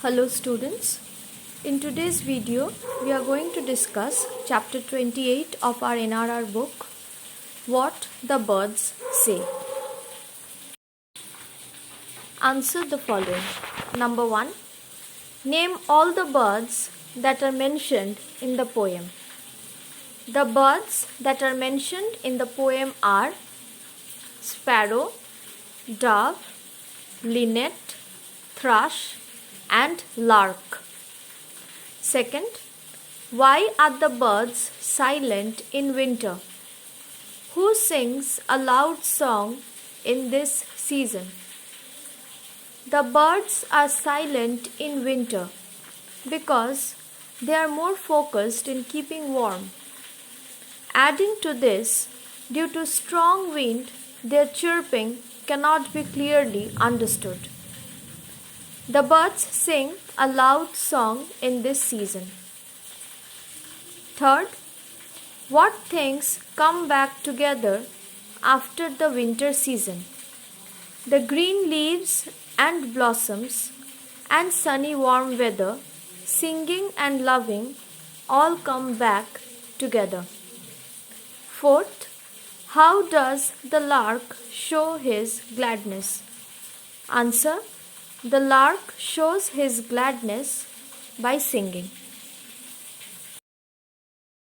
Hello students, in today's video we are going to discuss chapter 28 of our NRR book, What the Birds Say. Answer the following. Number 1. Name all the birds that are mentioned in the poem. The birds that are mentioned in the poem are sparrow, dove, linnet, thrush, and lark. Second, why are the birds silent in winter? Who sings a loud song in this season? The birds are silent in winter because they are more focused in keeping warm. Adding to this, due to strong wind, their chirping cannot be clearly understood. The birds sing a loud song in this season. Third, what things come back together after the winter season? The green leaves and blossoms and sunny warm weather, singing and loving all come back together. Fourth, how does the lark show his gladness? Answer: the lark shows his gladness by singing.